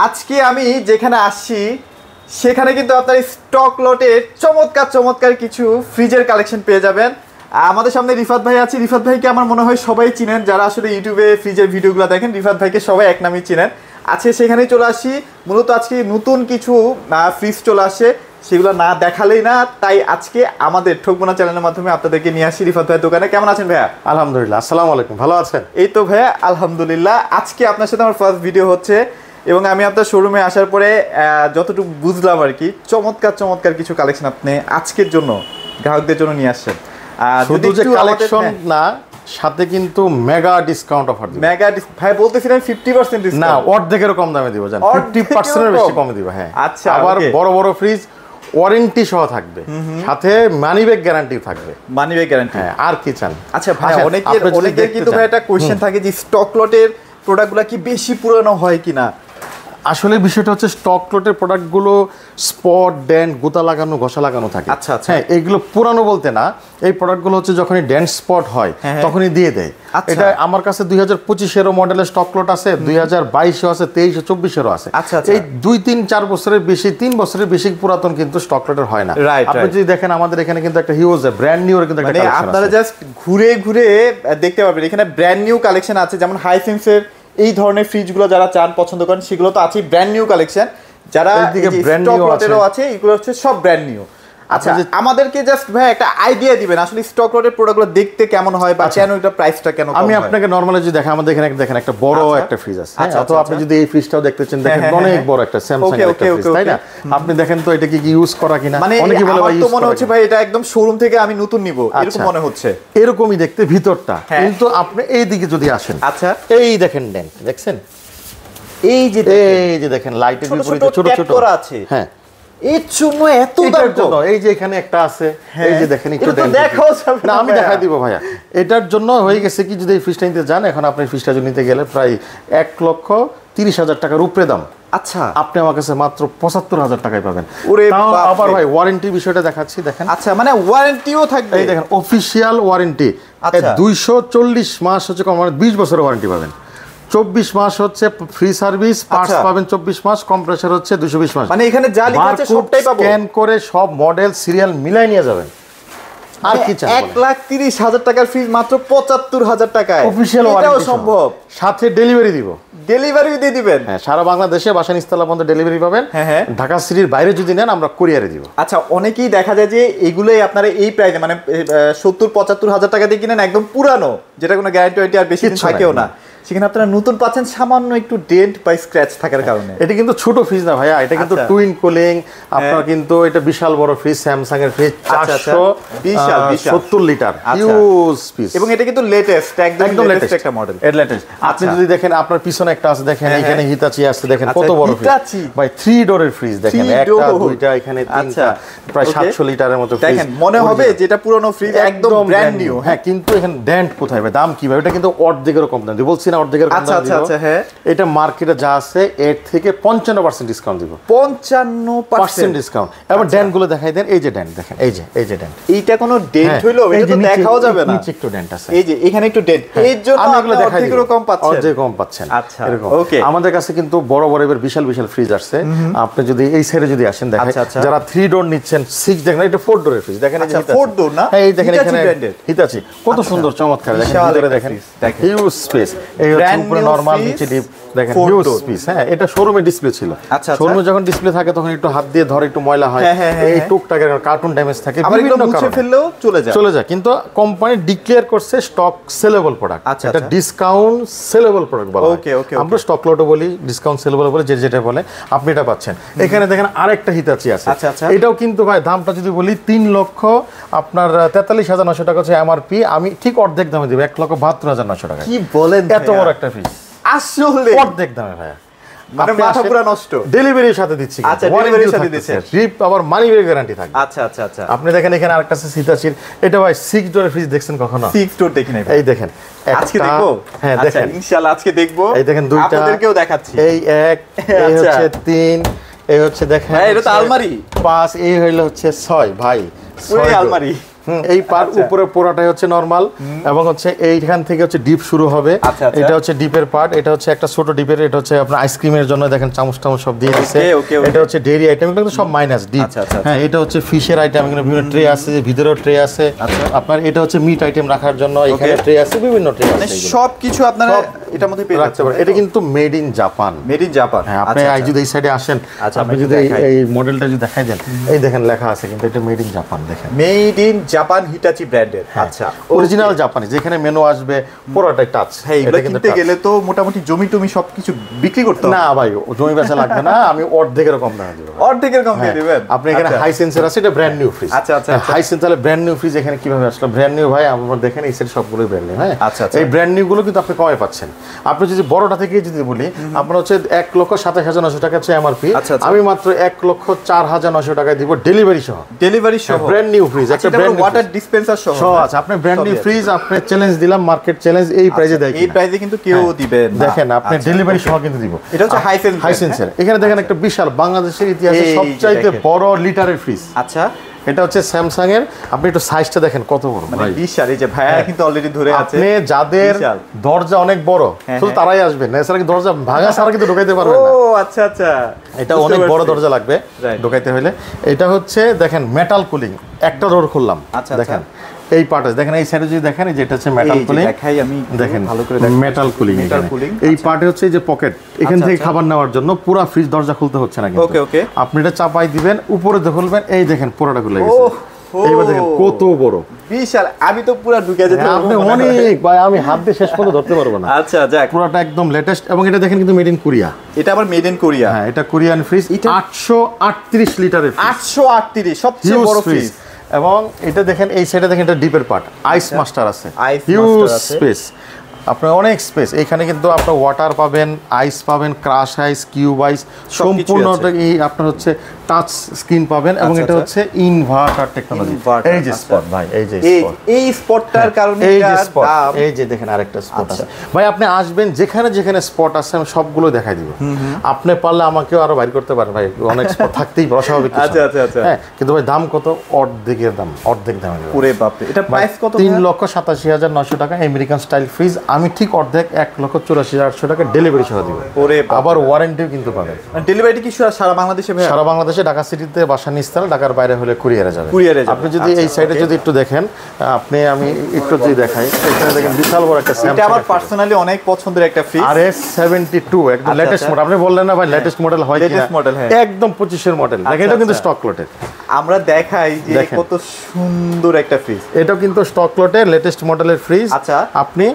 আজকে আমি যেখানে আসছি সেখানে কিন্তু আপনার স্টক লটের চমৎকার চমৎকার কিছু ফ্রিজের কালেকশন পেয়ে যাবেন। আমাদের সামনে রিফাত ভাই আছে। রিফাত ভাইকে আমার মনে হয় সবাই চিনেন, যারা আসলে ইউটিউবে ফ্রিজের ভিডিওগুলো দেখেন রিফাত ভাইকে সবাই এক নামেই চিনেন। আজকে সেখানেই চলে আসি, মূলত আজকে নতুন কিছু ফ্রিজ চলে আসে, সেগুলো না দেখালেই না, তাই আজকে আমাদের ঠকবোনা চ্যানেলের মাধ্যমে আপনাদেরকে নিয়ে আসি রিফাত ভাইয়ের দোকানে। কেমন আছেন ভাইয়া? আলহামদুলিল্লাহ, আসসালামু আলাইকুম। ভালো আছেন? এই তো ভাইয়া আলহামদুলিল্লাহ। আজকে আপনার সাথে আমার ফার্স্ট ভিডিও হচ্ছে এবং আমি আপনার শোরুমে আসার পরে যতটুকু বুঝলাম আর কি, চমৎকার চমৎকার কিছু কালেকশন আপনি আজকের জন্য গ্রাহকদের জন্য নিয়ে আসছেন। শুধু যে কালেকশন না, সাথে কিন্তু মেগা ডিসকাউন্ট অফার দিব। মেগা ভাই বলতেছিলেন 50% ডিসকাউন্ট? না, অর্ধেকেরও কম দামে দিব, জান 50% এর বেশি কমে দিব। হ্যাঁ, আচ্ছা। আবার বড় বড় ফ্রিজ ওয়ারেন্টি সহ থাকবে, সাথে মানি ব্যাক গ্যারান্টি থাকবে। Money back guarantee? হ্যাঁ, আর কি চান? আচ্ছা ভাই, অনেকের কিন্তু ভাই একটা কোশ্চেন থাকে যে স্টক লটের প্রোডাক্টগুলো কি বেশি পুরানো হয় কিনা। আসলে বিষয়টা হচ্ছে স্টক লটের প্রোডাক্টগুলো স্পট ডেন্ট গোতা লাগানো ঘষা লাগানো থাকে। আচ্ছা আচ্ছা। হ্যাঁ, এগুলো পুরানো বলতে না, এই প্রোডাক্টগুলো হচ্ছে যখনই ডেন্ট স্পট হয় তখনই দিয়ে দেয়। এটা আমার কাছে 2025 মডেলের স্টক লট আছে, 2022 আছে, 23 24 আছে। আচ্ছা। এই 2-3-4 বছরের বেশি, 3 বছরের বেশি পুরাতন কিন্তু স্টক লটের হয় না। আপনি যদি দেখেন আমাদের এখানে কিন্তু একটা হিউজ ব্র্যান্ড নিউ কিন্তু একটা কালেকশন আছে। আপনারা জাস্ট ঘুরে ঘুরে দেখতে পাবেন, এখানে ব্র্যান্ড নিউ কালেকশন আছে। যেমন হাইসেন্সের এই ধরনের ফ্রিজগুলো যারা চান পছন্দ করেন সেগুলো তো আছে ব্র্যান্ড নিউ কালেকশন। যারা স্টক লটেরও আছে, এগুলো হচ্ছে সব ব্র্যান্ড নিউ। আচ্ছা, আমাদেরকে জাস্ট ভাই একটা আইডিয়া দিবেন আসলে স্টক লটের প্রোডাক্টগুলো দেখতে কেমন হয় বা কেন এটা প্রাইসটা কেন কম হয়। আমি আপনাকে নরমালি যদি দেখেন, আমাদের এখানে দেখেন একটা বড় একটা ফ্রিজ আছে। অথবা আপনি যদি এই ফ্রিজটাও দেখতে চান, দেখেন অনেক বড় একটা স্যামসাং এর একটা ফ্রিজ, তাই না? আপনি দেখেন তো এটা কি ইউজ করা কিনা। অনেকে বলে ভাই ইউজ করা, মনে হচ্ছে ভাই এটা একদম শোরুম থেকে আমি নতুন নিব এরকম মনে হচ্ছে। এরকমই দেখতে ভিতরটা, কিন্তু আপনি এই দিকে যদি আসেন, আচ্ছা এই দেখেন ডেন্ট দেখছেন, এই যে দেখেন লাইটের বিপরীতে ছোট ছোট করা আছে। হ্যাঁ, এর জন্য এত দাম জন্য এই যে এখানে একটা আছে, এই যে দেখেন একটু দেখাও যাবে না, আমি দেখাই দিব ভাইয়া। এটার জন্য হয়ে গেছে কি, যদি এই ফ্রিজটা নিতে যান, এখন আপনি ফ্রিজটা নিতে গেলে প্রায় 1,30,000 টাকার উপরে দাম। আচ্ছা, আপনি আমার কাছে মাত্র 75,000 টাকায় পাবেন। আবার ভাই ওয়ারেন্টির বিষয়টা দেখাচ্ছি, দেখেন। আচ্ছা, মানে ওয়ারেন্টিও থাকবে? এই দেখেন অফিশিয়াল ওয়ারেন্টি। 240 মাস হচ্ছে কম, মানে 20 বছরের ওয়ারেন্টি পাবেন। 24 মাস হচ্ছে ফ্রি সার্ভিস, পার্টস পাবেন 24 মাস, কম্প্রেসার হচ্ছে 220 মাস। মানে এখানে যা লেখা আছে সবটাই পাবো। স্ক্যান করে সব মডেল সিরিয়াল মিলাই নিয়ে যাবেন। আর কি চান? 1,30,000 টাকার ফ্রিজ মাত্র 75,000 টাকায় অফিশিয়াল ওয়ারেন্টি সম্ভব, সাথে ডেলিভারি দিব। ডেলিভারি দিয়ে দিবেন? হ্যাঁ, সারা বাংলাদেশে বাসা নিস্তালা পর্যন্ত ডেলিভারি পাবেন। হ্যাঁ, ঢাকা সিটির বাইরে যদি নেন আমরা কুরিয়ারে দিব। আচ্ছা, অনেকেই দেখা যায় যে এগুলোই আপনারা এই প্রাইসে মানে 70-75,000 টাকা দিয়ে কিনেন, একদম পুরানো, যেটা কোনো গ্যারান্টি আর বেশি দিন থাকেও না। সেখানে আপনারা নতুন পাচ্ছেন সামান্য একটু ডেন্ট বা স্ক্র্যাচ থাকার কারণে। এটা কিন্তু ছোট ফ্রিজ না ভাইয়া, এটা কিন্তু টুইন কুলিং। আপনার কিন্তু এটা বিশাল বড় ফ্রিজ, স্যামসাং এর ফ্রিজ, 470 লিটার হিউজ ফ্রিজ, এবং এটা কিন্তু লেটেস্ট, একদম লেটেস্ট একটা মডেল। এর লেটেস্ট। আপনি যদি দেখেন আপনার পিছনে একটা আছে, দেখেন এখানে হিতাচি আছে, দেখেন কত বড় ফ্রিজ ভাই। 3 ডোরের ফ্রিজ দেখেন, একটা দুইটা এখানে তিনটা, প্রায় 700 লিটারের মতো ফ্রিজ। দেখেন মনে হবে যেটা পুরনো ফ্রিজ, একদম ব্র্যান্ড নিউ। হ্যাঁ, কিন্তু এখানে ডেন্ট কোথায় ভাই, দাম কি ভাই? এটা কিন্তু অর্ধেকেরও কম দাম দিব, বলছি না অর্ধেকের কম দাম দিব। আচ্ছা, হ্যাঁ, এটা মার্কেটে যা আছে এর থেকে 55% ডিসকাউন্ট দিব। 55% ডিসকাউন্ট। এবার ডেন্ট গুলো দেখাই দেন। এই যে ডেন্ট দেখেন, এই যে ডেন্ট। এইটা কোনো ডেন্ট হইলো? এটা তো দেখাও যাবে না। নিচে একটু ডেন্ট আছে, এই যে এখানে একটু ডেন্ট, এর জন্য আপনি অর্ধেকেরও কম পাচ্ছেন। অর্ধেক কম পাচ্ছেন। আচ্ছা, এরকম। ওকে। আমাদের কাছে কিন্তু বড় বড় এবার বিশাল বিশাল ফ্রিজ আসছে। আপনি যদি এই সাইডে যদি আসেন, দেখেন যারা 3 ডোর নিচ্ছেন, 6 দেখেন, এটা 4 ডোরের ফ্রিজ দেখেন। এই যে 4 ডোর না? হ্যাঁ, এই দেখেন এখানে হিতাচি কত সুন্দর চমৎকার, দেখেন ভিতরে দেখেন হিউজ স্পেস। এই হচ্ছে উপরে নরমাল, নিচে ডিপ, দেখেন হিউজ স্পেস। হ্যাঁ, এটা শোরুমে ডিসপ্লে ছিল। শোরুমে যখন ডিসপ্লে থাকে তখন একটু হাত দিয়ে ধরে একটু ময়লা হয়, এই টুকটাকের কার্টুন ড্যামেজ থাকে, বিভিন্ন কারণে ফেললেও চলে যায়। কিন্তু কোম্পানি ডিক্লেয়ার করছে স্টক সেলেবল প্রোডাক্ট। এটা ডিসকাউন্ট সেলেবল প্রোডাক্ট বলা হয়। আমরা স্টক লটও বলি, ডিসকাউন্ট সেলেবল বলে, যেটা বলে আপনি এটা পাচ্ছেন। এখানে দেখেন আরেকটা হিতাচি আছে। এটাও কিন্তু ভাই দামটা যদি বলি 3,43,900 টাকা হচ্ছে এমআরপি। আমি ঠিক অর্ধেক দামে দিব, 1,72,900 টাকা। কি বলেন? এত বড় একটা ফ্রিজ আসলে অর্ধেক দামে ভাইয়া, মানে মাথা পুরো নষ্ট। ডেলিভারির সাথে দিচ্ছি। আচ্ছা, ডেলিভারির সাথে দিচ্ছেন, রিপ আবার মানি ব্যাক গ্যারান্টি থাকবে। আচ্ছা। আপনি দেখেন এখানে আরেকটা আছে হিতাচির। এটা ভাই 6 ডোরের ফ্রিজ দেখছেন কখনো? 6 ডোর দেখি নাই। এই দেখেন, আজকে দেখবো। হ্যাঁ, দেখেন ইনশাআল্লাহ আজকে দেখবো। এই দেখেন দুইটা, আপনাদেরকেও দেখাচ্ছি। এই 1, এই হচ্ছে 3, এই হচ্ছে দেখেন, হ্যাঁ, এটা তো আলমারি। 5, এই হইলো হচ্ছে 6 ভাই, 6 আলমারি। এই পার্ট উপরে পুরোটাই হচ্ছে নরমাল এবং হচ্ছে এইখান থেকে হচ্ছে ডিপ শুরু হবে। এটা হচ্ছে ডিপের পার্ট, এটা হচ্ছে একটা ছোট ডিপের, এটা হচ্ছে আপনার আইসক্রিমের জন্য দেখেন চামচ টামচ সব দিয়ে দিচ্ছে। এটা হচ্ছে ডেইরি আইটেম, এগুলো সব মাইনাস ডিপ। হ্যাঁ, এটা হচ্ছে ফিশের আইটেম, এখানে বিভিন্ন ট্রে আছে, ভিতরেও ট্রে আছে। আপনার এটা হচ্ছে মিট আইটেম রাখার জন্য, এখানে ট্রে আছে, বিভিন্ন ট্রে আছে, সব কিছু আপনারা এটার মধ্যে পেয়ে রাখতে পারেন। এটা কিন্তু made in Japan. Made in Japan. হ্যাঁ, আপনি যদি এই সাইডে আসেন, আপনি যদি এই মডেলটা যদি দেখাই দেন, এই দেখেন লেখা আছে কিন্তু এটা মেড ইন জাপান। দেখেন মেড ইন জাপান হিটাচি ব্র্যান্ডের। আচ্ছা, অরিজিনাল জাপানি, যেখানে মেনু আসবে পুরোটাই টাচ। হ্যাঁ, এগুলো কিনতে গেলে তো মোটামুটি জমি টমি সবকিছু বিক্রি করতে হবে। না ভাই, জমি বেচা লাগবে না, আমি অর্ধেকের কম দামে দেব। অর্ধেকের কম দিয়ে দিবেন আপনি। এখানে হাই সেন্সর আছে, এটা ব্র্যান্ড নিউ ফ্রিজ। আচ্ছা আচ্ছা, high sensor brand new fridge এখানে কিভাবে আসলো? ব্র্যান্ড নিউ ভাই, আমরা দেখেন এই সেট সবগুলোই ব্র্যান্ড নিউ। হ্যাঁ, আচ্ছা, এই ব্র্যান্ড নিউ গুলো কিন্তু আপনি কমে পাচ্ছেন। আপনি যদি বড়টা থেকে যদি বলি, আপনার হচ্ছে 1,27,900 টাকা হচ্ছে এমআরপি, আমি মাত্র 1,04,900 টাকায় দিব ডেলিভারি সহ। ডেলিভারি সহ ব্র্যান্ড নিউ ফ্রিজ, একটা ব্র্যান্ড ওয়াটার ডিসপেন্সার সহ আছে। আপনি ব্র্যান্ড নিউ ফ্রিজ, আপনি চ্যালেঞ্জ দিলাম, মার্কেট চ্যালেঞ্জ, এই প্রাইসে দেয়, এই প্রাইসে কিন্তু কেউ দিবে না। দেখেন আপনি ডেলিভারি সহ কিন্তু দিব। এটা হচ্ছে হাই সেন্সর। এখানে দেখেন একটা বিশাল বাংলাদেশের ইতিহাসে সবচাইতে বড় লিটারের ফ্রিজ। আচ্ছা, এটা হচ্ছে স্যামসাং এর। আপনি একটু সাইজটা দেখেন কত বড় ভাই, বিশাল। এই যে ভাইয়া কিন্তু অলরেডি ধরে আছে। আপনি যাদের দরজা অনেক বড়, শুধু তারাই আসবেন, এছাড়া কি দরজা ভাঙা ছাড়া কিন্তু ঢোকাইতে পারবেন না। ও আচ্ছা আচ্ছা, এটা অনেক বড় দরজা লাগবে ঢোকাইতে হলে। এটা হচ্ছে দেখেন মেটাল কুলিং, একটা ডোর খুললাম। দেখেন এই পার্ট দেখেন, এই সাইডে যদি দেখেন, যেটা হচ্ছে মেটাল কুলিং, দেখাই আমি দেখেন ভালো করে দেখেন মেটাল কুলিং। এই পার্টে হচ্ছে যে পকেট, এখান থেকে খাবার নেওয়ার জন্য পুরো ফ্রিজ দরজা খুলতে হচ্ছে না। ওকে ওকে, আপনি এটা চাপাই দিবেন, উপরে খুলবেন, এই দেখেন পুরোটা খুলে গেছে। এইবার দেখেন কত বড়, বিশাল। আমি তো পুরো ঢুকে যেতে আপনি অনেক ভাই, আমি হাত দিয়ে শেষ পর্যন্ত ধরতে পারবো না। আচ্ছা, যাক, পুরোটা একদম লেটেস্ট। এবং এটা দেখেন কিন্তু মেড ইন কোরিয়া। এটা আবার মেড ইন কোরিয়া। হ্যাঁ, এটা কোরিয়ান ফ্রিজ, 838 লিটারের। 838 সবচেয়ে বড় ফ্রিজ। এবং এটা দেখেন এই সাইডে দেখেন, এটা ডিপের পার্ট, আইস মাস্টার আছে, হিউজ স্পেস, আপনার অনেক স্পেস। এখানে কিন্তু আপনার ওয়াটার পাবেন, আইস পাবেন, ক্রাশ আইস, কিউব আইস, সম্পূর্ণটা এই আপনার হচ্ছে টাচ স্ক্রিন পাবেন। এবং এটা হচ্ছে ইনভার্টার টেকনোলজি। এই যে স্পট ভাই, এই যে স্পট, এই স্পটটার কারণে এই যে স্পট, এই যে দেখেন আরেকটা স্পট আছে ভাই। আপনি আসবেন, যেখানে যেখানে স্পট আছে আমি সবগুলো দেখাই দিব। আপনি পারলে আমাকেও আরো বাইর করতে পারেন ভাই, অনেক স্পট থাকতেই অস্বাভাবিক কিছু। আচ্ছা আচ্ছা আচ্ছা, হ্যাঁ, কিন্তু ভাই দাম কত? অর্ধেকের দাম, অর্ধেক দামে দেব। ওরে বাপ রে, এটা প্রাইস কত? 3,87,900 টাকা আমেরিকান স্টাইল ফ্রিজ। আমি ঠিক অর্ধেক 1,84,800 টাকা ডেলিভারি সহ দিব। ওরে, আবার ওয়ারেন্টিও কিন্তু পাবেন। ডেলিভারি কি সারা বাংলাদেশে? সারা বাংলাদেশে, ঢাকা সিটিতে বাসা নিস্তালা, ঢাকার বাইরে হলে কুরিয়ারে যাবে। আপনি যদি এই সাইডে যদি একটু দেখেন, আপনি আমি একটু যদি দেখাই, এখানে দেখেন বিশাল বড় একটা স্যামসাং। এটা আমার পার্সোনালি অনেক পছন্দের একটা ফ্রিজ, RS72, একদম লেটেস্ট মডেল। আপনি বললেন না ভাই লেটেস্ট মডেল হয় কিনা? লেটেস্ট মডেল, হ্যাঁ, একদম 25 এর মডেল। দেখেন এটা কিন্তু স্টক লটের। আমরা দেখাই যে কত সুন্দর একটা ফ্রিজ। এটাও কিন্তু স্টক লটের লেটেস্ট মডেলের ফ্রিজ। আচ্ছা, আপনি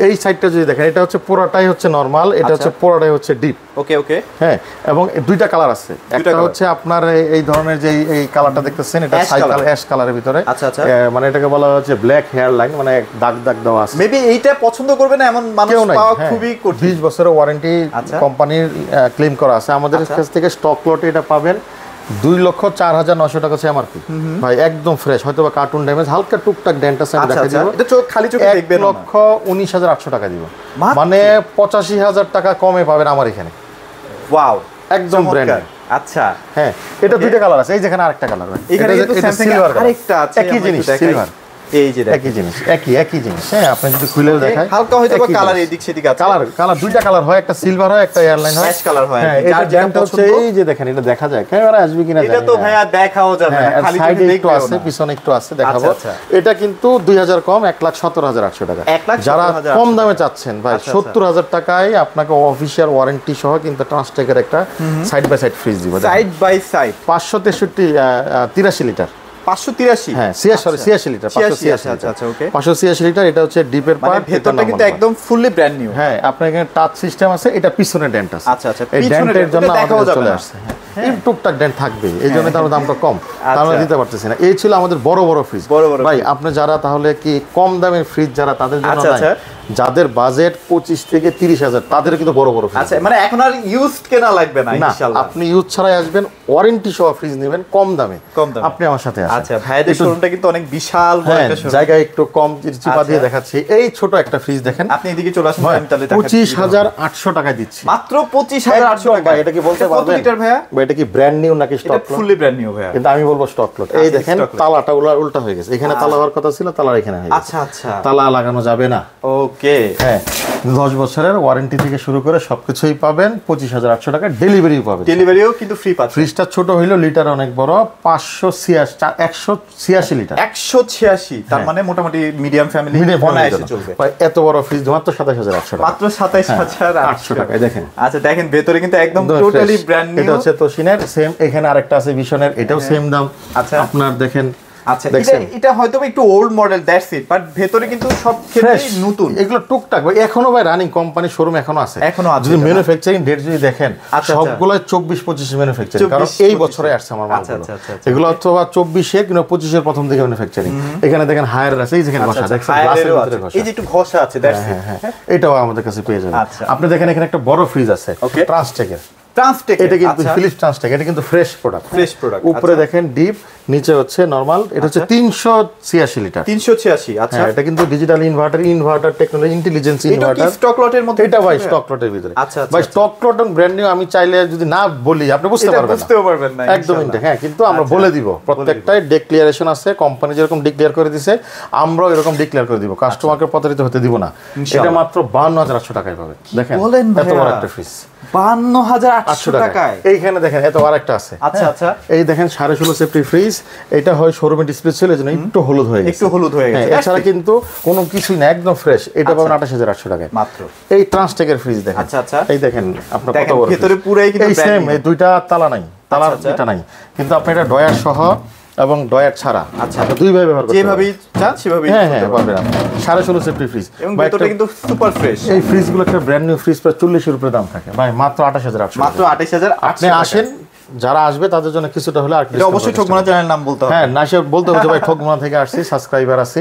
এই সাইডটা যদি দেখেন, এটা হচ্ছে পুরোটাই হচ্ছে নরমাল, এটা হচ্ছে পুরোটাই হচ্ছে ডিপ। ওকে ওকে, হ্যাঁ, এবং দুইটা কালার আছে। একটা হচ্ছে আপনার এই ধরনের যে এই কালারটা দেখতেছেন, এটা সাইকেল অ্যাশ কালারের ভিতরে। আচ্ছা আচ্ছা, মানে এটাকে বলা হচ্ছে ব্ল্যাক হেয়ার লাইন, মানে দাগ দাগ দেওয়া আছে। মেবি এইটা পছন্দ করবে না এমন মানুষ পাওয়া খুবই কঠিন। 20 বছরের ওয়ারেন্টি কোম্পানির ক্লেম করা আছে। আমাদের কাছ থেকে স্টক লটে এটা পাবেন 2,04,900 টাকা হচ্ছে এমআরপি ভাই, একদম ফ্রেশ। হয়তো বা কার্টুন ড্যামেজ, হালকা টুকটাক ডেন্ট আছে, আমি দেখাই দিব। এটা খালি চোখে দেখবেন না। 1,19,800 টাকা দিব, মানে 85,000 টাকা কমে পাবেন আমার এখানে। ওয়াও, একদম ব্র্যান্ড। আচ্ছা, হ্যাঁ, এটা দুইটা কালার আছে। এই যেখানে আরেকটা কালার, এখানে কিন্তু স্যামসাং এর আরেকটা আছে, একই জিনিস, সিলভার। এই যে একই জিনিস, একই জিনিস। হ্যাঁ, আপনি যদি খুলেও দেখায়, হালকা হয়তো বা কালার এদিক সেদিক আছে। কালার দুইটা কালার হয়, একটা সিলভার হয়, একটা এয়ারলাইন হয়, অ্যাশ কালার হয়। হ্যাঁ, এটা যেটা হচ্ছে এই যে দেখেন, এটা দেখা যায় ক্যামেরা আসবে কিনা জানি না। এটা তো ভাইয়া দেখাও যাবে না, খালি চোখে দেখতে আছে, পিছনে একটু আছে, দেখাবো। এটা কিন্তু 2,000 কম, 1,17,800 টাকা। যারা কম দামে চাচ্ছেন ভাই, 70,000 টাকায় আপনাকে অফিশিয়াল ওয়ারেন্টি সহ কিন্তু ট্রান্সটেকের একটা সাইড বাই সাইড ফ্রিজ দিব। Side by side 563 litre. 583, হ্যাঁ, 86 লিটার, 586। আচ্ছা ওকে, 586 লিটার। এটা হচ্ছে ডিপের পার্ট, ভেতরটা কিন্তু একদম ফুললি ব্র্যান্ড নিউ। হ্যাঁ, আপনার এখানে টাচ সিস্টেম আছে, এটা পিছনে ডেন্ট আছে। আচ্ছা আচ্ছা, এই ডেন্টের জন্য আমাদের চলে আসছে। হ্যাঁ, টুকটাক ডেন্ট থাকবে, এই জন্য তার দামটা কম, আমরা দিতে পারতেছি না। এই ছিল আমাদের বড় বড় ফ্রিজ ভাই। আপনি যারা তাহলে কি কম দামের ফ্রিজ যারা, তাদের জন্য যাদের বাজেট 25 থেকে 30,000, তাদের কিন্তু বড় বড় ফ্রিজ। আচ্ছা, মানে এখন আর ইউজড কেনা লাগবে না ইনশাআল্লাহ। আপনি ইউজ ছাড়াই আসবেন, ওয়ারেন্টি সহ ফ্রিজ নেবেন কম দামে, আপনি আমার সাথে আসেন। আচ্ছা, ভাইদের শোরুমটা কিন্তু অনেক বিশাল বড় একটা শোরুম, জায়গা একটু কম চিপা দিয়ে দেখাচ্ছি। এই ছোট একটা ফ্রিজ দেখেন, আপনি এদিকে চলে আসুন, আমি তাহলে 25,800 টাকায় দিচ্ছি, মাত্র 25,800 টাকা। এটা কি বলতে পারবেন কত লিটার ভাইয়া? এটা কি ব্র্যান্ড নিউ নাকি স্টক? এটা ফুললি ব্র্যান্ড নিউ ভাইয়া, কিন্তু আমি বলবো স্টক লট। এই দেখেন তালাটা উল্টা হয়ে গেছে, এখানে তালা হওয়ার কথা ছিল, তালা এখানে হয়ে গেছে। আচ্ছা আচ্ছা, তালা লাগানো যাবে না। ওকে, হ্যাঁ 10 বছরের ওয়ারেন্টি থেকে শুরু করে সবকিছুই পাবেন, 25,800 টাকা ডেলিভারিও পাবেন। ডেলিভারিও কিন্তু ফ্রি পাচ্ছেন। ফ্রিজটা ছোট হইলো, লিটার অনেক বড়, 186 লিটার, 186, তার মানে মোটামুটি মিডিয়াম ফ্যামিলি এসে চলবে। এত বড় ফ্রিজ মাত্র 27,800 টাকা, মাত্র 27,800 টাকায় দেখেন। আচ্ছা দেখেন ভেতরে কিন্তু একদম টোটালি ব্র্যান্ড নিউ। এটা হচ্ছে তোশিনের, সেম এখানে আরেকটা আছে ভিশনের, এটাও সেম দাম। আচ্ছা আপনার দেখেন, আচ্ছা এটা হয়তো একটু old model, that's it, but ভেতরে কিন্তু সব ক্ষেত্রেই নতুন। এগুলো টুকটাক ভাই, এখনো ভাই রানিং কোম্পানি শোরুম এখনো আছে। যদি ম্যানুফ্যাকচারিং ডেট যদি দেখেন, সবগুলো 24-25 ম্যানুফ্যাকচারিং, কারণ এই বছরে আসছে আমার মালগুলো। এগুলো অথবা 24-এ কিংবা 25-এর প্রথম দিকে ম্যানুফ্যাকচারিং। এখানে দেখেন হায়ার আছে, এই যেখানে ঘষা দেখছেন, গ্লাসের ভিতরে ঘষা, এই যে একটু ঘষা আছে, দ্যাটস ইট। এটাও আমাদের কাছে পেয়ে যাবেন। আপনি দেখেন এখানে একটা বড় ফ্রিজ আছে ট্রান্সটেকের, এটা কিন্তু ফিলিপস ট্রান্সটেক, এটা কিন্তু ফ্রেশ প্রোডাক্ট। উপরে দেখেন ডিপ, নিচে হচ্ছে নরমাল। এটা হচ্ছে 386 লিটার, 386। আচ্ছা এটা কিন্তু digital inverter technology, intelligence inverter. এটা স্টক লটের মধ্যে, এটা ভাই স্টক লটের ভিতরে। আচ্ছা ভাই স্টক লট এবং ব্র্যান্ড নিউ আমি চাইলে যদি না বলি আপনি বুঝতে পারবেন না একদম। হ্যাঁ, কিন্তু আমরা বলে দিব, প্রত্যেকটাই ডিক্লিয়ারেশন আছে, কোম্পানি যেরকম ডিক্লেয়ার করে দিছে আমরাও এরকম ডিক্লেয়ার করে দিব, কাস্টমারকে প্রতারিত হতে দিব না। এটা মাত্র 52,800 টাকায় পাবে। দেখেন এত বড় একটা ফ্রিজ, 52,800 টাকায়। এইখানে দেখেন এত আরেকটা আছে। আচ্ছা আচ্ছা, এই দেখেন 16.5 সেফটি ফ্রিজ, এটা হয় শোরুমে ডিসপ্লে ছিল এজন্য একটু হলুদ হয়ে গেছে, এছাড়া কিন্তু কোনো কিছুই না, একদম ফ্রেশ। এটা পাবেন 28,800 টাকায় মাত্র। এই ট্রান্সটেকের ফ্রিজ দেখেন। আচ্ছা আচ্ছা, এই দেখেন আপনার কত বড়, ভিতরে পুরাই কিন্তু সেম, এই দুইটা তালা নাই, তালা এটা নাই, কিন্তু আপনি এটা ডয়ার সহ এবং ডয়ার ছাড়া দুইভাবে ব্যবহার করতে যেভাবেই চান সেভাবেই পারবেন আপনি। 16.5 সেফটি ফ্রিজ, এবং ভিতরটা কিন্তু সুপার ফ্রেশ। এই ফ্রিজগুলো একটা ব্র্যান্ড নিউ ফ্রিজ প্রায় 40 এর উপরে দাম থাকে ভাই, মাত্র 28,800, মাত্র 28,800। আপনি আসেন, যারা আসবে তাদের জন্য কিছুটা হলে আর এটা অবশ্যই ঠকমনা চ্যানেল নাম বলতে হবে। হ্যাঁ, না সে বলতে হবে ভাই ঠকমনা থেকে আসছি, সাবস্ক্রাইবার আছি,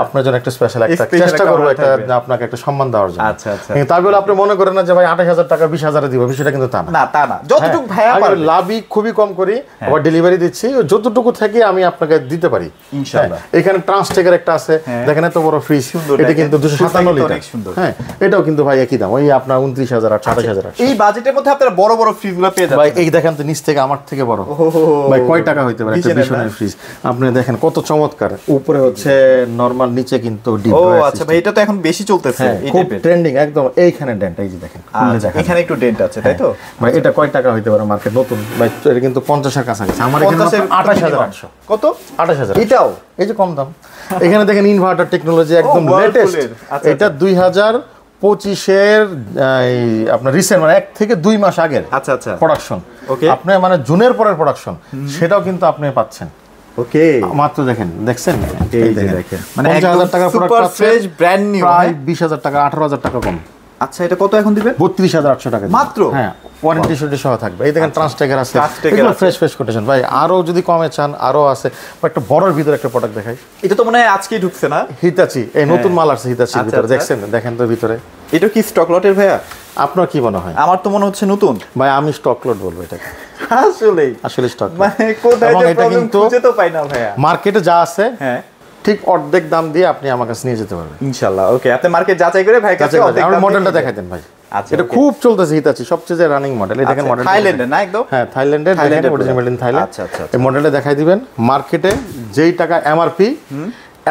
আপনার জন্য একটা স্পেশাল একটা চেষ্টা করব একটা আপনাকে একটা সম্মান দেওয়ার জন্য। আচ্ছা আচ্ছা, তাই বলে আপনি মনে করেন না যে ভাই 28,000 টাকা 20,000 এ দিব, বিষয়টা কিন্তু তা না। তা না, যতটুকু ভাইয়া পারে, লাভই খুবই কম করি, আবার ডেলিভারি দিচ্ছি, যতটুকু থেকে আমি আপনাকে দিতে পারি ইনশাআল্লাহ। এখানে ট্রান্সটেকের একটা আছে, দেখেন এত বড় ফ্রিজ, এটা কিন্তু 257 লিটার। হ্যাঁ, এটাও কিন্তু ভাই একই দাম, ওই আপনার 29,000 28,000। এই বাজেটের মধ্যে আপনারা বড় বড় ফ্রিজগুলো পেয়ে যাবেন ভাই। এই দেখেন তো নিচ থেকে আমার থেকে বড় ভাই, কয় টাকা হইতে পারে একটা ভিশনের ফ্রিজ? আপনি দেখেন কত চমৎকার, উপরে হচ্ছে নরমাল, নিচে কিন্তু ডিপ। ও আচ্ছা ভাই, এটা তো এখন বেশি চলতেছে, এই খুব ট্রেন্ডিং একদম। এইখানে ডেন্ট, এই যে দেখেন এখানে একটু ডেন্ট আছে, তাই তো ভাই? এটা কয় টাকা হইতে পারে মার্কেট নতুন ভাই? এটা কিন্তু 50 এর কাছাকাছি। আমার এখানে 28,800। কত? 28,000। এটাও এই যে কম দাম। এখানে দেখেন ইনভার্টার টেকনোলজি একদম লেটেস্ট। এটা 2025-এর আপনার রিসেন্ট, মানে 1 থেকে 2 মাস আগের প্রোডাকশন। আপনি মানে জুনের পরের প্রোডাকশন, সেটাও কিন্তু আপনি পাচ্ছেন। ওকে, মাত্র দেখছেন এই দেখেন, মানে 50,000 টাকা প্রোডাক্ট পাচ্ছেন, ফ্রেশ ব্র্যান্ড নিউ, প্রায় 20,000 টাকা 18,000 টাকা কম। আচ্ছা, এটা কত এখন দিবেন? 32,800 টাকা মাত্র। হ্যাঁ, ওয়ারেন্টি সহ থাকবে। এই দেখেন ট্রান্সটেকার আছে, এগুলো ফ্রেশ কোটেশন ভাই। আরো যদি কমে চান আরো আছে, একটা বড়র ভিতরে একটা প্রোডাক্ট দেখাই। এটা তো মনে হয় আজকেই ঢুকছে না? হিতাচি, এই নতুন মাল আসছে হিতাচির ভিতরে, দেখেন তো ভিতরে। এটা কি স্টক লটের ভাইয়া? আপনার কি মনে হয়? আমার তো মনে হচ্ছে নতুন ভাই, আমি স্টক লট বলবো এটাকে। আসলে স্টক মানে কোথায় যে প্রবলেম খুঁজে তো পাই না ভাইয়া। মার্কেটে যা আছে হ্যাঁ ঠিক অর্ধেক দাম দিয়ে আপনি আমার কাছে নিয়ে যেতে পারবেন ইনশাআল্লাহ। ওকে, আপনি মার্কেট যাচাই করে ভাই কাছে অর্ধেক দাম। মডেলটা দেখাই দেন ভাই। আচ্ছা, এটা খুব চলতেছে হিতাচি, সবচেয়ে রানিং মডেল। এই দেখেন মডেল থাইল্যান্ডের না? একদম হ্যাঁ, থাইল্যান্ডের, অরিজিনাল মেড ইন থাইল্যান্ড। আচ্ছা আচ্ছা, এই মডেলটা দেখাই দিবেন। মার্কেটে যেই টাকা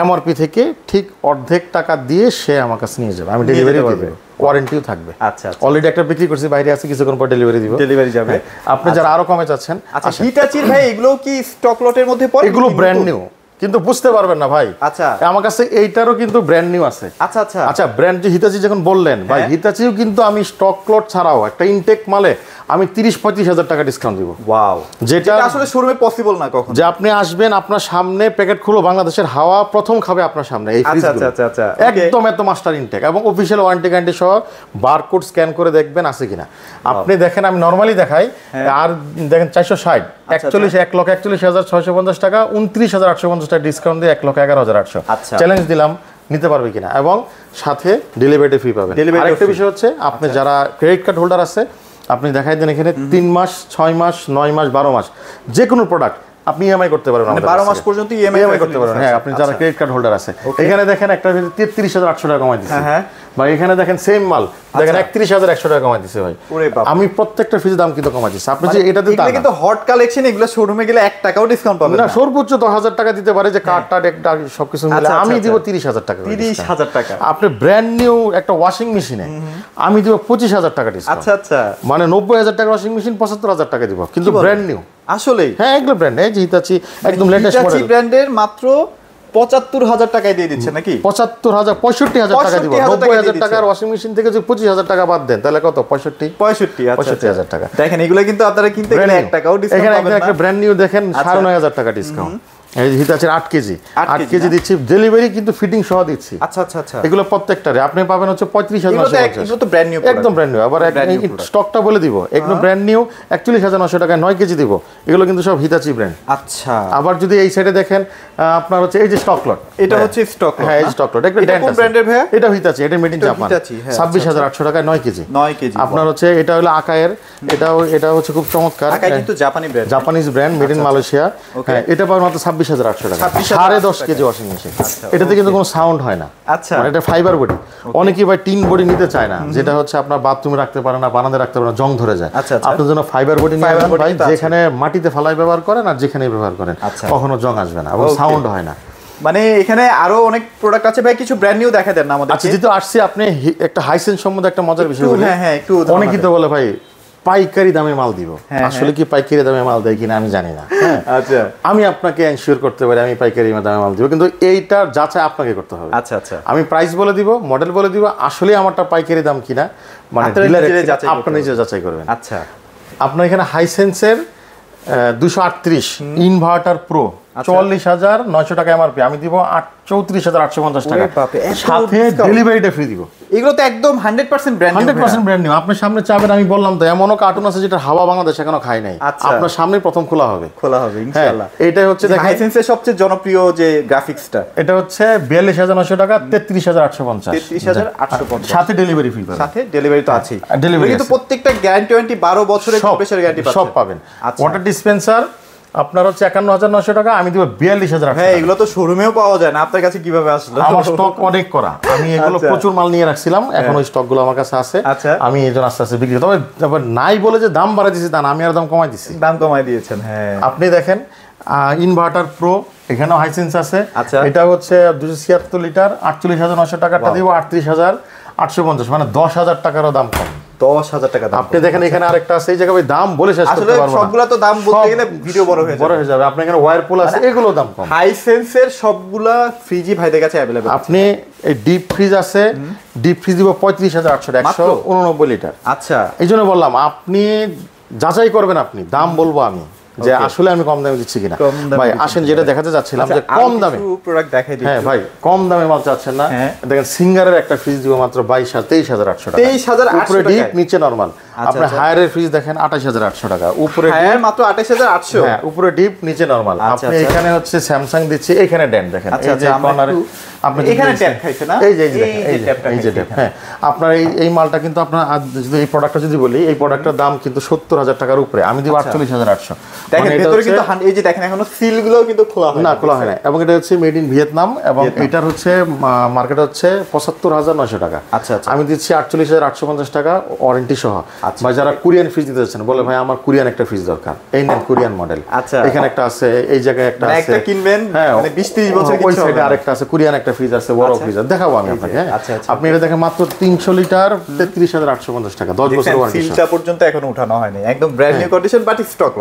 এমআরপি থেকে ঠিক অর্ধেক টাকা দিয়ে সে আমার কাছে নিয়ে যাবে, আমি ডেলিভারি করব, ওয়ারেন্টিও থাকবে। আচ্ছা, অলরেডি একটা বিক্রি করছি, বাইরে আছে, কিছুক্ষণ পর ডেলিভারি দিব, ডেলিভারি যাবে। আপনি যারা আরো কমে চাচ্ছেন, আচ্ছা হিতাচির ভাই এগুলো কি স্টক লটের মধ্যে পড়ে? এগুলো ব্র্যান্ড নিউ, কিন্তু বুঝতে পারবেন না ভাই। আচ্ছা, আমার কাছে এইটারও কিন্তু ব্র্যান্ড নিউ আছে। আচ্ছা আচ্ছা আচ্ছা, ব্র্যান্ড যে হিতাচি যখন বললেন ভাই, হিতাচিও কিন্তু আমি স্টক লট ছাড়াও একটা ইনটেক মালে আমি 30-35 হাজার টাকা ডিসকাউন্ট দিব। ওয়াও, যেটা আসলে শোরুমে পসিবল না কখনো। যে আপনি আসবেন, আপনার সামনে প্যাকেট খুলো, বাংলাদেশের হাওয়া প্রথম খাবে আপনার সামনে এই ফ্রিজগুলো। আচ্ছা আচ্ছা, একদম এত মাস্টার ইনটেক এবং অফিশিয়াল ওয়ারেন্টি গ্যারান্টি সহ বারকোড স্ক্যান করে দেখবেন আছে কিনা। আপনি দেখেন, আমি নরমালি দেখাই, আর দেখেন 460 1,41,650 টাকা, 29,850 টাকা ডিসকাউন্ট দিয়ে 1,11,800। চ্যালেঞ্জ দিলাম, নিতে পারবে কিনা, এবং সাথে ডেলিভারি ফ্রি পাবেন। আরেকটা বিষয় হচ্ছে, আপনি যারা ক্রেডিট কার্ড হোল্ডার আছে, আপনি দেখাই দেন এখানে 3 মাস 6 মাস 9 মাস 12 মাস যে কোনো প্রোডাক্ট আপনি ইএমআই করতে পারবেন, 12 মাস পর্যন্ত ইএমআই করতে পারবেন। হ্যাঁ, আপনি যারা ক্রেডিট কার্ড হোল্ডার আছে, এখানে দেখেন একটা 33,800 টাকা কমাই দিচ্ছে। হ্যাঁ, ভাই এখানে দেখেন সেম মাল দেখেন 31,100 টাকা কমাই দিচ্ছে ভাই। আমি প্রত্যেকটা ফ্রিজের দাম কিন্তু কমাই দিচ্ছি। আপনি যে এটাতে এটা কিন্তু হট কালেকশন, এগুলো শোরুমে গেলে 1 টাকাও ডিসকাউন্ট পাবেন না, সর্বোচ্চ 10,000 টাকা দিতে পারে যে কার্ড টার্ড একটা সবকিছু মিলে। আমি দিব 30,000 টাকা। 30,000 টাকা। আপনি ব্র্যান্ড নিউ একটা ওয়াশিং মেশিনে আমি দিব 25,000 টাকা ডিসকাউন্ট। আচ্ছা আচ্ছা, মানে 90,000 টাকা ওয়াশিং মেশিন 75,000 টাকা দিব, কিন্তু ব্র্যান্ড নিউ। আসলেই? হ্যাঁ, এগুলো ব্র্যান্ড। এই যে হিতাচি একদম লেটেস্ট মডেল, হিতাচি ব্র্যান্ডের মাত্র 75,000 টাকায় দিয়ে দিচ্ছে নাকি? 75,000 65,000 টাকা দিব। 90,000 টাকার ওয়াশিং মেশিন থেকে যদি 25,000 টাকা বাদ দেন তাহলে কত? 65,000 টাকা। দেখেন এগুলো কিন্তু আপনারা কিনতে গেলে 1 টাকাও ডিসকাউন্ট পাবেন না। এখানে একটা ব্র্যান্ড নিউ দেখেন 9,500 টাকা ডিসকাউন্ট। এই হিতাচির 8 কেজি দিচ্ছি, ডেলিভারি কিন্তু ফিটিং সহ দিচ্ছি। আচ্ছা আচ্ছা আচ্ছা, এগুলো প্রত্যেকটারে আপনি পাবেন হচ্ছে 35,900। এগুলো তো ব্র্যান্ড নিউ, একদম ব্র্যান্ড নিউ। আবার স্টকটা বলে দিব, একদম ব্র্যান্ড নিউ 41,900 টাকায় 9 কেজি দিব। এগুলো কিন্তু সব হিতাচি ব্র্যান্ড। আচ্ছা, আবার যদি এই সাইডে দেখেন আপনার হচ্ছে এই যে স্টক লট, এটা হচ্ছে স্টক লট। হ্যাঁ, এই স্টক লট একটা কোন ব্র্যান্ডের ভাই? এটা হিতাচি, এটা মেড ইন জাপান। 26,800 টাকায় 9 কেজি। আপনার হচ্ছে এটা হলো আকায়ের, এটা হচ্ছে খুব চমৎকার। আকাই কিন্তু জাপানি brand, Japanese brand, made in Malaysia. হ্যাঁ, এটা পাবেন মাত্র 26,800 টাকা। 10.5 কেজি ওয়াশিং মেশিন। এটাতে কিন্তু কোনো সাউন্ড হয় না। আচ্ছা, মানে এটা ফাইবার বডি। অনেকেই ভাই টিন বডি নিতে চায় না, যেটা হচ্ছে আপনার বাথরুমে রাখতে পারে না, বারান্দায় রাখতে পারে না, জং ধরে যায়। আপনার জন্য ফাইবার বডি নিয়ে আসবেন ভাই, যেখানে মাটিতে ফালাই ব্যবহার করেন আর যেখানে ব্যবহার করেন কখনো জং আসবে না এবং সাউন্ড হয় না। মানে এখানে আরো অনেক প্রোডাক্ট আছে ভাই, কিছু ব্র্যান্ড নিউ দেখা দেন না আমাদের। আচ্ছা, যেহেতু আসছি আপনি একটা হাইসেন্স সম্বন্ধে একটা মজার বিষয় বলি। হ্যাঁ হ্যাঁ, একটু। অনেকেই তো বলে ভাই পাইকারি দামে মাল দিব। আসলে কি পাইকারি দামে মাল দেয় কিনা আমি জানি না। আচ্ছা, আমি আপনাকে এনশিওর করতে পারি আমি পাইকারি দামে মাল দিব, কিন্তু এইটার যাচাই আপনাকে করতে হবে। আচ্ছা আচ্ছা, আমি প্রাইস বলে দিব, মডেল বলে দিব, আসলে আমারটা পাইকারি দাম কিনা মানে আপনি নিজে যাচাই করবেন। আচ্ছা, আপনার এখানে হাইসেন্সের 238 ইনভার্টার প্রো 44,900 টাকা এমআরপি, আমি দিব 34,850 টাকা, সাথে ডেলিভারিটা ফ্রি দিব। এগুলো তো একদম 100% ব্র্যান্ড নিউ। 100% brand new. আপনার সামনে চাবেন, আমি বললাম তো এমনও কার্টুন আছে যেটা হাওয়া বাংলাদেশ এখনো খায় নাই। আপনার সামনে প্রথম খোলা হবে ইনশাআল্লাহ। এইটাই হচ্ছে দেখেন হাইসেন্সের সবচেয়ে জনপ্রিয় যে গ্রাফিক্সটা, এটা হচ্ছে 42,900 টাকা 33,850, 33,850, সাথে ডেলিভারি ফ্রি পাবেন। সাথে ডেলিভারি তো আছেই। ডেলিভারি কিন্তু প্রত্যেকটা গ্যারান্টি 12 বছরের কম্প্রেসার গ্যারান্টি পাচ্ছেন, সব পাবেন। ওয়াটার ডিসপেন্সার আপনার হচ্ছে 51,900 টাকা, আমি দিব 42,000 টাকা। হ্যাঁ, এগুলো তো শোরুমেও পাওয়া যায় না, আপনার কাছে কিভাবে আসলো? আমার স্টক অনেক করা, আমি এগুলো প্রচুর মাল নিয়ে রাখছিলাম, এখন ওই স্টক গুলো আমার কাছে আছে। আমি এই জন্য আস্তে আস্তে বিক্রি, তবে নাই বলে যে দাম বাড়াই দিয়েছি তা না, আমি আর দাম কমাই দিচ্ছি। দাম কমাই দিয়েছেন। হ্যাঁ, আপনি দেখেন ইনভার্টার প্রো, এখানেও হাইসেন্স আছে। এটা হচ্ছে 276 লিটার 48,900 টাকাটা দিব 38,850, মানে 10,000 টাকারও দাম কম। 10,000 টাকা দাম। আপনি দেখেন এখানে আরেকটা আছে, এই জায়গায় দাম বলে শেষ করতে পারবো না। সবগুলা তো দাম বলতে গেলে ভিডিও বড় হয়ে যাবে। আপনি এখানে ওয়্যারপুল আছে, এগুলো দাম কম। হাইসেন্সের সবগুলা ফ্রিজই ভাইদের কাছে अवेलेबल। আপনি এই ডিপ ফ্রিজ আছে, ডিপ ফ্রিজ দিব 35,800 189 লিটার। আচ্ছা, এই জন্য বললাম আপনি যাচাই করবেন, আপনি দাম বলবো আমি যে আসলে আমি কম দামে দিচ্ছি কিনা। ভাই আসেন, যেটা দেখাতে যাচ্ছিলাম যে কম দামে প্রোডাক্ট দেখাই দিই। হ্যাঁ ভাই, কম দামে মাল চাচ্ছেন না, দেখেন সিঙ্গারের একটা ফ্রিজ দিব মাত্র 23,800 টাকা। 23,800 উপরে ডিপ, নিচে নরমাল। আপনি হায়ারের ফ্রিজ দেখেন 28,800 টাকা, উপরে হায়ার মাত্র 28,800। হ্যাঁ, উপরে ডিপ, নিচে নরমাল। আপনি এখানে হচ্ছে স্যামসাং দিচ্ছি, এখানে ড্যান দেখেন, এই যে কর্নারে আপনি এখানে ট্যাপ খাইছে না, এই যে ট্যাপ। হ্যাঁ, আপনার এই মালটা কিন্তু আপনার যদি এই প্রোডাক্টটা যদি বলি, এই প্রোডাক্টের দাম কিন্তু 70,000 টাকার উপরে, আমি দিব 48,800। দেখেন ভিতরে কিন্তু এই যে দেখেন এখনো সিলগুলো কিন্তু খোলা হয় না, খোলা হয় না। এবং এটা হচ্ছে মেড ইন ভিয়েতনাম, এবং এটার হচ্ছে মার্কেট হচ্ছে 75,900 টাকা। আচ্ছা আচ্ছা, আমি দিচ্ছি 48,850 টাকা ওয়ারেন্টি সহ। বা যারা কোরিয়ান ফ্রিজ দিতে চাচ্ছেন, বলে ভাই আমার কোরিয়ান একটা ফ্রিজ দরকার, এই নেন কোরিয়ান মডেল। আচ্ছা, এখানে একটা আছে, এই জায়গায় একটা আছে, একটা কিনবেন মানে 20-30 বছর ওই সাইডে আরেকটা আছে, কোরিয়ান একটা ফ্রিজ আছে, বড় ফ্রিজ দেখাবো আমি আপনাকে। হ্যাঁ, আপনি এটা দেখেন মাত্র 300 লিটার 33,850 টাকা, 10 বছর ওয়ারেন্টি। সিলটা পর্যন্ত এখনো উঠানো হয়নি, একদম brand new condition, but stock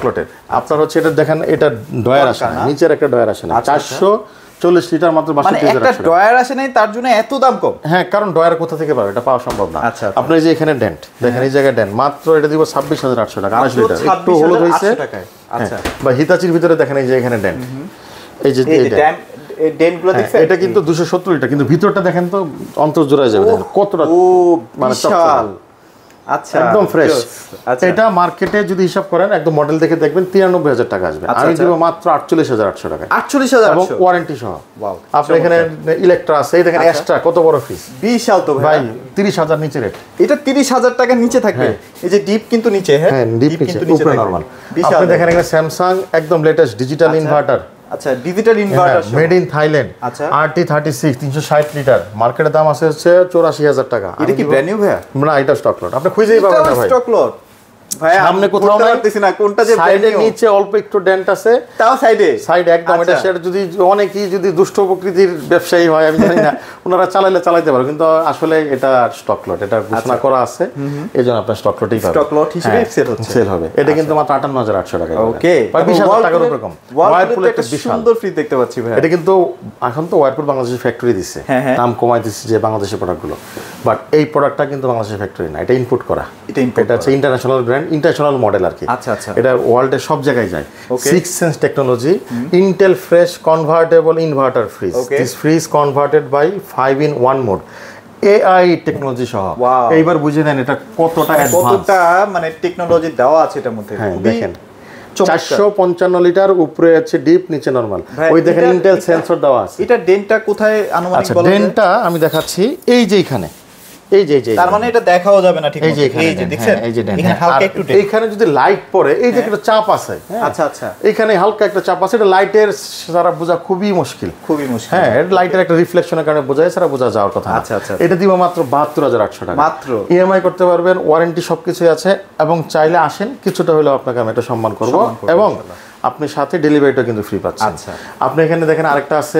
লটের। আপনার হচ্ছে এটা দেখেন, এটা ডয়ার আসে না, নিচের একটা ডয়ার আসে না, 440 লিটার মাত্র 62,000 টাকা। একটা ডয়ার আসে নাই, তার জন্য এত দাম কম? হ্যাঁ, কারণ ডয়ার কোথা থেকে পাবে, এটা পাওয়া সম্ভব না। আপনি যে এখানে ডেন্ট দেখেন, এই জায়গায় ডেন্ট, মাত্র এটা দিব 26,800 টাকা, 28 লিটার, একটু হলুদ হয়েছে। আচ্ছা, বা হিতাচির ভিতরে দেখেন, এই যে এখানে ডেন্ট, এই যে ডেন্টগুলো দেখছেন, এটা কিন্তু 270 লিটার, কিন্তু ভিতরটা দেখেন তো অন্তর জোড়ায় যাবে, দেখেন কতটা মানে বিশাল। আচ্ছা একদম ফ্রেশ। আচ্ছা এটা মার্কেটে যদি হিসাব করেন একদম মডেল দেখে দেখবেন 93,000 টাকা আসবে, আমি দেব মাত্র 48,800 টাকা। 48,000 এবং ওয়ারেন্টি সহ। ওয়াও, আপনি এখানে ইলেকট্রা আছে, এই দেখেন এক্সট্রা কত বড় ফ্রিজ, বিশাল তো ভাই। 30,000 নিচে রেট, এটা 30,000 টাকার নিচে থাকবে। এই যে ডিপ কিন্তু নিচে, হ্যাঁ ডিপ কিন্তু নিচে, উপরে নরমাল। আপনি দেখেন এখানে স্যামসাং একদম লেটেস্ট ডিজিটাল ইনভার্টার। আচ্ছা digital inverter made in Thailand. আচ্ছা RT36 360 লিটার, মার্কেটের দাম আছে হচ্ছে 84,000 টাকা। এটা কি ব্র্যান্ড নিউ ভাই? না এটা স্টক লট, আপনি খুঁজেই পাবেন না ভাই। স্টক লট ভাই, সামনে কোথাও পারতেছি না কোনটা যে সাইডে নিচে অল্প একটু ডেন্ট আছে, তাও সাইডে একদম। এটা শেয়ার যদি অনেকেই যদি দুষ্ট প্রকৃতির ব্যবসায়ী হয় আমি জানি না, ওনারা চালাইতে পারো, কিন্তু আসলে এটা স্টক লট, এটা ঘোষণা করা আছে, এইজন্য আপনার স্টক লটই পাবেন, স্টক লট হিসেবে সেল হবে। এটা কিন্তু মাত্র 58,800 টাকা। ওকে, 20,000 টাকার উপরে কম। ওয়ারপুল একটা সুন্দর ফ্রিজ দেখতে পাচ্ছি ভাই। এটা কিন্তু এখন তো ওয়ারপুল বাংলাদেশের ফ্যাক্টরি দিচ্ছে, দাম কমাই দিচ্ছে যে বাংলাদেশের প্রোডাক্টগুলো, বাট এই প্রোডাক্টটা কিন্তু বাংলাদেশের ফ্যাক্টরি না, এটা ইনপুট করা। এটা হচ্ছে ইন্টারন্যাশনাল ব্র্যান্ড, ইন্টারন্যাশনাল মডেল আর কি। আচ্ছা আচ্ছা, এটা ওয়ার্ল্ডের সব জায়গায় যায়। 6 sense technology, Intel fresh convertible inverter fridge. This fridge converted by 5-in-1 mode, AI technology সহ। এইবার বুঝে নেন এটা কতটা অ্যাডভান্স, কতটা মানে টেকনোলজি দেওয়া আছে এটার মধ্যে। হ্যাঁ দেখেন 455 লিটার, উপরে আছে ডিপ, নিচে নরমাল। ওই দেখেন ইন্টেল সেন্সর দেওয়া আছে। এটা ডেন্টটা কোথায় আনুমানিক বলেন? ডেন্টটা আমি দেখাচ্ছি, এই যে এখানে, এই যে তার মানে এটা দেখাও যাবে না ঠিক এই যে দেখছেন, এই যে এখানে হালকা একটু এখানে যদি লাইট পড়ে, এই যে একটা চাপ আছে। আচ্ছা আচ্ছা, এখানে হালকা একটা চাপ আছে, এটা লাইটের সারা বোঝা খুবই মুশকিল। হ্যাঁ, লাইটের একটা রিফ্লেকশনের কারণে বোঝা যায়, সারা বোঝা যাওয়ার কথা। আচ্ছা আচ্ছা, এটা দিব মাত্র 72,800 টাকা মাত্র। ইএমআই করতে পারবেন, ওয়ারেন্টি সবকিছুই আছে, এবং চাইলে আসেন, কিছুটা হলেও আপনাকে আমি এটা সম্মান করব, এবং আপনি সাথে ডেলিভারিটা কিন্তু ফ্রি পাচ্ছেন। আচ্ছা, আপনি এখানে দেখেন আরেকটা আছে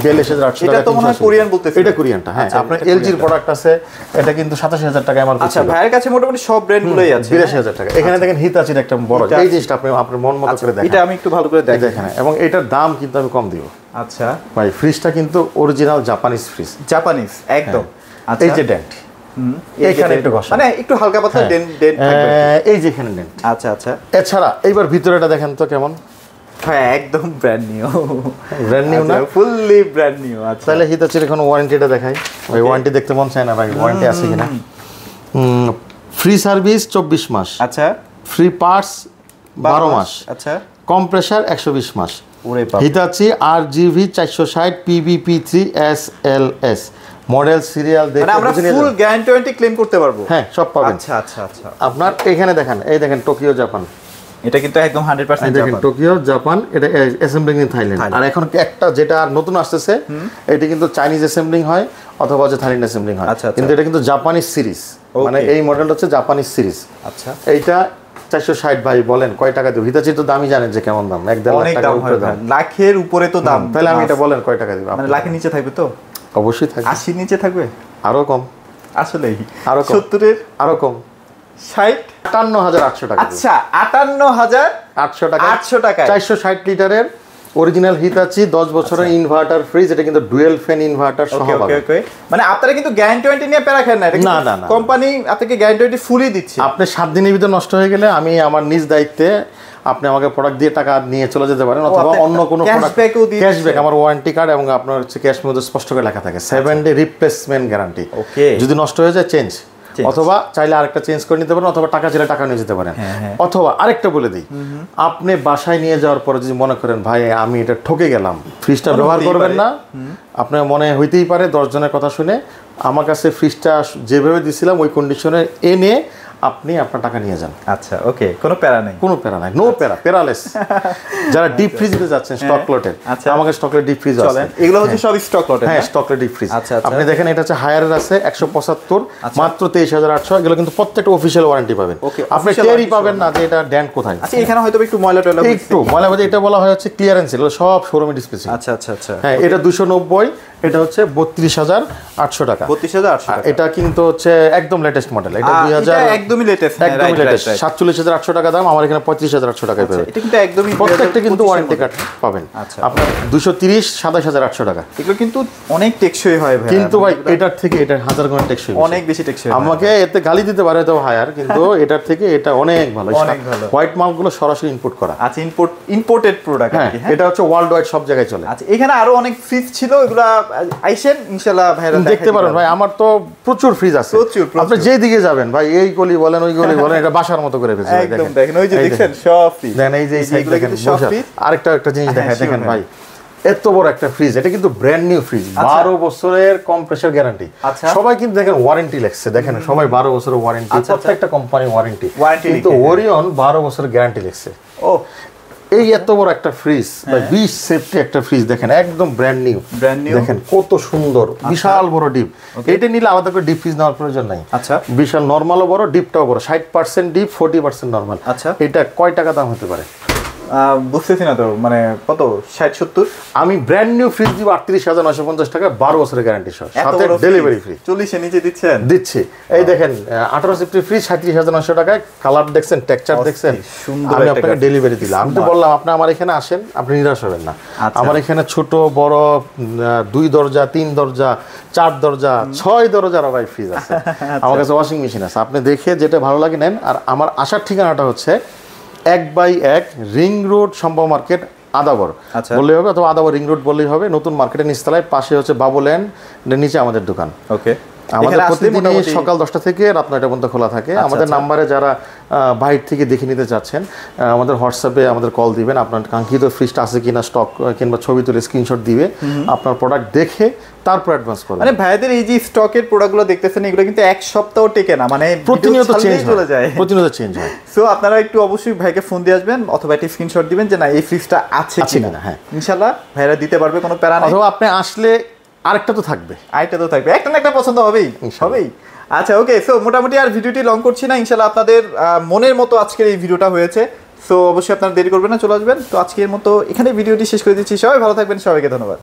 42,800 টাকা। এটা তো মনে হয় কোরিয়ান বলতেছে, এটা কোরিয়ানটা। হ্যাঁ, আপনার এলজির প্রোডাক্ট আছে, এটা কিন্তু 87,000 টাকা এমআরপি। আচ্ছা, ভাইয়ের কাছে মোটামুটি সব ব্র্যান্ডগুলোই আছে। 82,000 টাকা। এখানে দেখেন হিতাচির একটা বড়, এই জিনিসটা আপনি আপনার মন মতো করে দেখেন, এটা আমি একটু ভালো করে দেখেন, এবং এটার দাম কিন্তু আমি কম দিব। আচ্ছা ভাই, ফ্রিজটা কিন্তু অরিজিনাল জাপানিজ ফ্রিজ, জাপানিজ একদম। আচ্ছা, এই যে ডেন্ট, এখানে একটু ঘষা, মানে একটু হালকা পাতলা ডেন্ট থাকবে, এই যে এখানে ডেন্ট। আচ্ছা আচ্ছা, এছাড়া এইবার ভিতরেটা দেখেন তো কেমন। হ্যাঁ, একদম ব্র্যান্ড নিউ না, ফুললি ব্র্যান্ড নিউ। আচ্ছা, তাহলে হিতাচির এখন ওয়ারেন্টিটা দেখাই। ওই ওয়ারেন্টি দেখতে মন চায় না ভাই, ওয়ারেন্টি আছে কিনা। ফ্রি সার্ভিস 24 মাস। আচ্ছা, ফ্রি পার্টস 12 মাস। আচ্ছা, কম্প্রেসার 120 মাস। ওরে বাবা, হিতাচি RGV 460 PBP3 SLS model serial দেখে মানে আমরা ফুল গ্যারান্টি ক্লেম করতে পারবো। হ্যাঁ, সব পাবেন। আচ্ছা আচ্ছা আচ্ছা, আপনার এখানে দেখেন, এই দেখেন টোকিও জাপান, এটা কিন্তু একদম 100% দেখেন টোকিও জাপান, এটা অ্যাসেম্বলিং ইন থাইল্যান্ড। আর এখন একটা যেটা নতুন আসতেছে, এটা কিন্তু চাইনিজ অ্যাসেম্বলিং হয় অথবা যে থাইল্যান্ড অ্যাসেম্বলিং হয়, কিন্তু এটা কিন্তু জাপানিজ সিরিজ, মানে এই মডেলটা হচ্ছে জাপানিজ সিরিজ। আচ্ছা, এইটা 460 ভাই, বলেন কয় টাকা দিব? হিতাচি তো দামই জানেন যে কেমন দাম, 1-1.5 লাখ টাকার উপরে দাম, লাখের উপরে তো দাম। তাহলে আমি এটা বলেন কয় টাকা দিব? মানে লাখের নিচে থাকবে তো? অবশ্যই থাকবে। 80 নিচে থাকবে? আরো কম, আসলেই আরো কম, 70 এর আরো কম, 60, 58,800 টাকা। আচ্ছা, 58,800 টাকা, 800 টাকা 460 লিটারের অরিজিনাল হিতাচি 10 বছরের ইনভার্টার ফ্রিজ। এটা কিন্তু ডুয়েল ফ্যান ইনভার্টার সহ পাবেন। ওকে, মানে আপনারা কিন্তু গ্যারান্টি নিয়ে প্যারা খান না, এটা না, কোম্পানি আপনাকে গ্যারান্টি ফুলি দিচ্ছে। আপনি 7 দিনের ভিতর নষ্ট হয়ে গেলে আমি আমার নিজ দায়িত্বে আপনি আমাকে প্রোডাক্ট দিয়ে টাকা নিয়ে চলে যেতে পারেন, অথবা অন্য কোনো ক্যাশব্যাক, আমার ওয়ারেন্টি কার্ড এবং আপনার হচ্ছে ক্যাশ মধ্যে স্পষ্ট করে লেখা থাকে 7 ডে রিপ্লেসমেন্ট গ্যারান্টি। ওকে, যদি নষ্ট হয়ে যায় চেঞ্জ, অথবা চাইলে আরেকটা চেঞ্জ করে নিতে পারেন, অথবা টাকা চাইলে টাকা নিয়ে যেতে পারেন। অথবা আরেকটা বলে দিই, আপনি বাসায় নিয়ে যাওয়ার পরে যদি মনে করেন ভাই আমি এটা ঠকে গেলাম, ফ্রিজটা ব্যবহার করবেন না, আপনার মনে হইতেই পারে 10 জনের কথা শুনে আমার কাছে ফ্রিজটা যেভাবে দিছিলাম ওই কন্ডিশনে এনে আপনি আপনার টাকা নিয়ে যান। আচ্ছা, ওকে, কোনো প্যারা নাই, কোনো প্যারা নাই, নো প্যারা, প্যারালেস। যারা ডিপ ফ্রিজ দিতে যাচ্ছেন স্টক লটে, আমাকে স্টক লটে ডিপ ফ্রিজ আছে, এগুলো হচ্ছে সব স্টক লটে। হ্যাঁ, স্টক লটে ডিপ ফ্রিজ। আচ্ছা, আপনি দেখেন এটা হচ্ছে হায়ারের আছে 175, মাত্র 23,800। এগুলো কিন্তু প্রত্যেকটা অফিশিয়াল ওয়ারেন্টি পাবেন, আপনি টেরই পাবেন না যে এটা ড্যান্ট কোথায়। আচ্ছা, এখানে হয়তো একটু ময়লা টয়লা, একটু ময়লা বলতে এটা বলা হয় হচ্ছে ক্লিয়ারেন্স, এগুলো সব শোরুমে ডিসপ্লে। আচ্ছা আচ্ছা আচ্ছা, হ্যাঁ, এটা 290, এটা হচ্ছে 32,800 টাকা। 32,800 টাকা, এটা কিন্তু হচ্ছে একদম লেটেস্ট মডেল, এটা 2000 একদমই লেটেস্ট, 47,800 টাকা দাম, আমার এখানে 35,800 টাকায় পাবেন। এটা কিন্তু একদমই প্রত্যেকটা কিন্তু ওয়ারেন্টি কার্ড পাবেন। আচ্ছা, আপনার 230, 27,800 টাকা। এগুলো কিন্তু অনেক টেকসই হয় ভাই, কিন্তু ভাই এটার থেকে এটা 1000 গুণ টেকসই, অনেক বেশি টেকসই। আমাকে এতে গালি দিতে পারে তো হায়ার, কিন্তু এটার থেকে এটা অনেক ভালো, অনেক ভালো। হোয়াইট মালগুলো সরাসরি ইম্পোর্ট করা। আচ্ছা, ইম্পোর্টেড প্রোডাক্ট। এটা হচ্ছে ওয়ার্ল্ড ওয়াইড সব জায়গায় চলে। আচ্ছা, এখানে আরো অনেক ফ্রিজ ছিল, এগুলা আইসেন ইনশাআল্লাহ ভাইরা দেখতে পারেন ভাই। আমার তো প্রচুর ফ্রিজ আছে, আপনি যেই দিকে যাবেন ভাই, এই গলি বলেন ওই গলি বলেন, এটা বাসার মতো করে ফেলছে। একদম দেখেন, ওই যে দেখছেন সব ফ্রিজ, দেখেন এই যে এই সাইড দেখেন। আরেকটা জিনিস দেখেন ভাই, এত বড় একটা ফ্রিজ, এটা কিন্তু ব্র্যান্ড নিউ ফ্রিজ, 12 বছরের কম্প্রেসার গ্যারান্টি। সবাই কিন্তু দেখেন ওয়ারেন্টি লেখছে, দেখেন সবাই 12 বছরের ওয়ারেন্টি, প্রত্যেকটা কোম্পানি ওয়ারেন্টি, কিন্তু ওরিয়ন 12 বছরের গ্যারান্টি লেখছে। ও এই এত বড় একটা ফ্রিজ ভাই, 20 সেফটি একটা ফ্রিজ, দেখেন একদম ব্র্যান্ড নিউ, দেখেন কত সুন্দর, বিশাল বড় ডিপ। এটা নিলে আলাদা করে ডিপ ফ্রিজ নেওয়ার প্রয়োজন নাই। আচ্ছা, বিশাল নরমালও বড়, ডিপটাও বড়, 60% ডিপ 40% নরমাল। আচ্ছা, এটা কয় টাকা দাম হতে পারে বুঝতেছি না তো, মানে কত, 60-70? আমি ব্র্যান্ড নিউ ফ্রিজ দিব 38,950 টাকা, 12 বছরের গ্যারান্টি সহ, সাথে ডেলিভারি ফ্রি। 40 এর নিচে দিচ্ছি। এই দেখেন 18 সেফটি ফ্রিজ 37,900 টাকায়, কালার দেখছেন, টেক্সচার দেখছেন, আমি আপনাকে ডেলিভারি দিলাম। আমি তো বললাম আপনি আমার এখানে আসেন, আপনি নিরাশ হবেন না। আমার এখানে ছোট বড় 2 দরজা, 3 দরজা, 4 দরজা, 6 দরজার ভাই ফ্রিজ আছে। আমার কাছে ওয়াশিং মেশিন আছে, আপনি দেখে যেটা ভালো লাগে নেন। আর আমার আসার ঠিকানাটা হচ্ছে 1/1 রিং রোড, সম্ভব মার্কেট, আদাবর বললেই হবে, অথবা আদাবর রিং রোড বললেই হবে। নতুন মার্কেটের নিচতলায়, পাশে হচ্ছে বাবুল্যান্ড, নিচে আমাদের দোকান। ওকে, আমাদের প্রতিদিনই সকাল 10টা থেকে রাত 9টা পর্যন্ত খোলা থাকে। আমাদের নাম্বারে যারা বাইরে থেকে দেখে নিতে চাচ্ছেন, আমাদের হোয়াটসঅ্যাপে আমাদের কল দিবেন, আপনার কাঙ্ক্ষিত ফ্রিজটা আছে কিনা, স্টক কিংবা ছবি তুলে স্ক্রিনশট দিবে, আপনার প্রোডাক্ট দেখে তারপর অ্যাডভান্স করবেন। মানে ভাইদের এই যে স্টকের প্রোডাক্টগুলো দেখতেছেন, এগুলো কিন্তু এক সপ্তাহ টেকে না, মানে প্রতিনিয়ত চেঞ্জ চলে যায়, প্রতিনিয়ত চেঞ্জ হয়। সো আপনারা একটু অবশ্যই ভাইকে ফোন দিয়ে আসবেন, অথবা একটা স্ক্রিনশট দিবেন যে না এই ফ্রিজটা আছে কিনা। হ্যাঁ, ইনশাআল্লাহ ভাইরা দিতে পারবে, কোনো প্যারা নেই। অথবা আপনি আসলে আরেকটা তো থাকবে, একটা না একটা পছন্দ হবেই। আচ্ছা, ওকে। সো মোটামুটি আর ভিডিওটি লং করছি না, ইনশাআল্লাহ আপনাদের মনের মতো আজকের এই ভিডিওটা হয়েছে। সো অবশ্যই আপনারা দেরি করবেন না, চলে আসবেন। তো আজকের মতো এখানে ভিডিওটি শেষ করে দিচ্ছি। সবাই ভালো থাকবেন, সবাইকে ধন্যবাদ।